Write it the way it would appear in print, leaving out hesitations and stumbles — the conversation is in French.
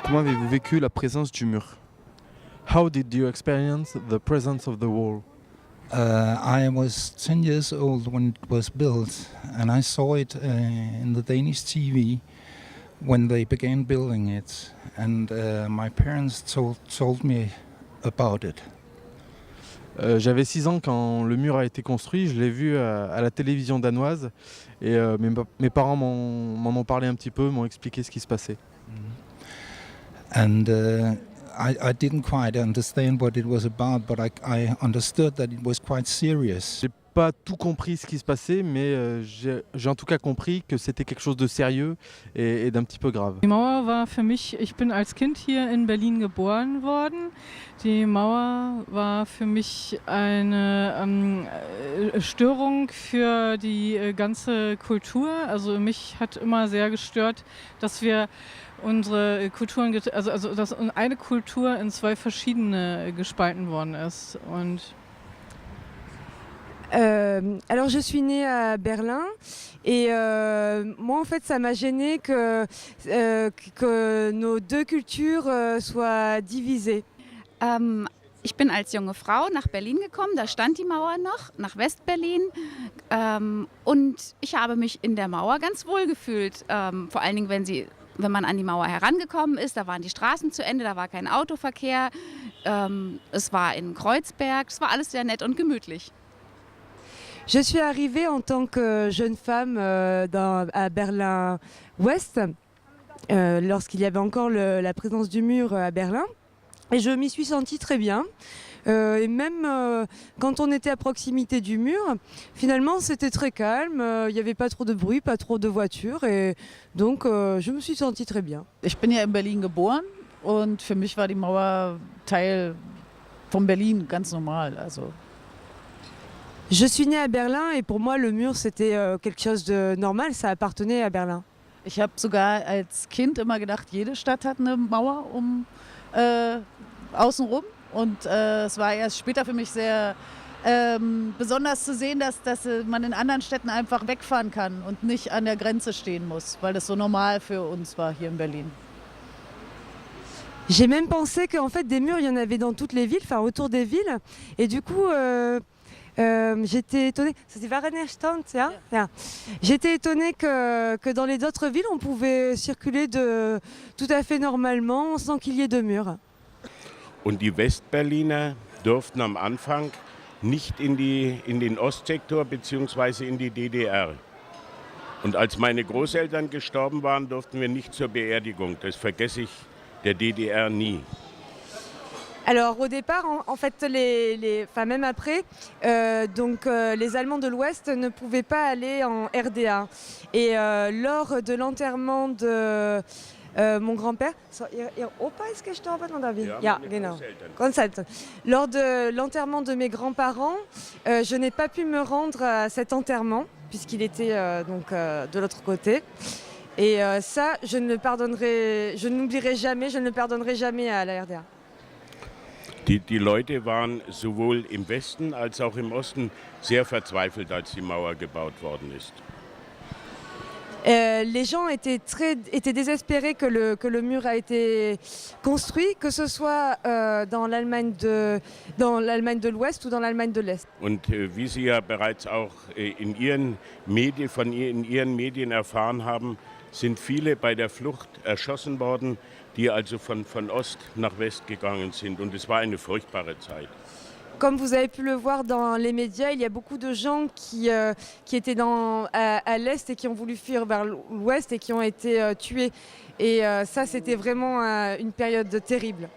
Comment avez-vous vécu la présence du mur? How did you experience the presence of the wall? I was 10 years old when it was built, and I saw it in the Danish TV when they began building it, and my parents told me about it. J'avais 6 ans quand le mur a été construit, je l'ai vu à la télévision danoise et mes parents m'en ont parlé un petit peu, m'ont expliqué ce qui se passait. And I didn't quite understand what it was about, but I understood that it was quite serious. J'ai pas tout compris ce qui se passait, mais j'ai en tout cas compris que c'était quelque chose de sérieux et d'un petit peu grave. Die Mauer war für mich, ich bin als Kind hier in Berlin geboren worden. Die Mauer war für mich eine Störung für die ganze Kultur. Also mich hat immer sehr gestört, dass wir unsere Kulturen, also dass eine Kultur in zwei verschiedene gespalten worden ist. Und alors je suis née à Berlin et moi en fait ça m'a gênée que nos deux cultures soient divisées. Ich bin als junge Frau nach Berlin gekommen, da stand die Mauer noch, nach Westberlin. Und ich habe mich in der Mauer ganz wohl gefühlt, vor allen Dingen, wenn man an die Mauer herangekommen ist, da waren die Straßen zu Ende, da war kein Autoverkehr, es war in Kreuzberg, es war alles sehr nett und gemütlich. Je suis arrivée en tant que jeune femme à Berlin-Ouest, lorsqu'il y avait encore la présence du mur à Berlin. Et je m'y suis sentie très bien. Et même quand on était à proximité du mur, finalement c'était très calme. Il n'y avait pas trop de bruit, pas trop de voitures. Et donc je me suis sentie très bien. Ich bin ja in Berlin geboren und für mich war die Mauer Teil von Berlin, ganz normal. Also. Je suis née à Berlin et pour moi le mur c'était quelque chose de normal, ça appartenait à Berlin. Ich habe sogar als Kind immer gedacht, jede Stadt hat eine Mauer außenrum. Und es war erst später für mich sehr besonders zu sehen, dass man in anderen Städten einfach wegfahren kann und nicht an der Grenze stehen muss, weil das so normal für uns war hier in Berlin. J'ai même pensé qu'en fait des murs il y en avait dans toutes les villes, enfin autour des villes. Et du coup j'étais étonnée, c'était Warennerstand, ja? Ja. J'étais étonnée que dans les autres villes on pouvait circuler tout à fait normalement sans qu'il y ait de murs. Und die Westberliner durften am Anfang nicht in den Ostsektor bzw. in die DDR. Und als meine Großeltern gestorben waren, durften wir nicht zur Beerdigung. Das vergesse ich der DDR nie. Alors au départ, en fait, enfin, même après, les Allemands de l'Ouest ne pouvaient pas aller en RDA. Et lors de l'enterrement de mon grand-père, Ihr Opa ist gestorben oder wie? Ja, genau. Großeltern. Lors de l'enterrement de mes grands-parents, je n'ai pas pu me rendre à cet enterrement puisqu'il était de l'autre côté. Et ça, je n'oublierai jamais, je ne le pardonnerai jamais à la RDA. Die Leute waren sowohl im Westen als auch im Osten sehr verzweifelt, als die Mauer gebaut worden ist. Les gens étaient désespérés que le mur a été construit, que ce soit dans l'Allemagne de l'Ouest ou dans l'Allemagne de l'Est. Und wie Sie ja bereits auch in Ihren Medien erfahren haben, sind viele bei der Flucht erschossen worden, die also von Ost nach West gegangen sind. Und es war eine furchtbare Zeit. Comme vous avez pu le voir dans les médias, il y a beaucoup de gens qui étaient à l'Est et qui ont voulu fuir vers l'Ouest et qui ont été tués. Et ça, c'était vraiment une période terrible.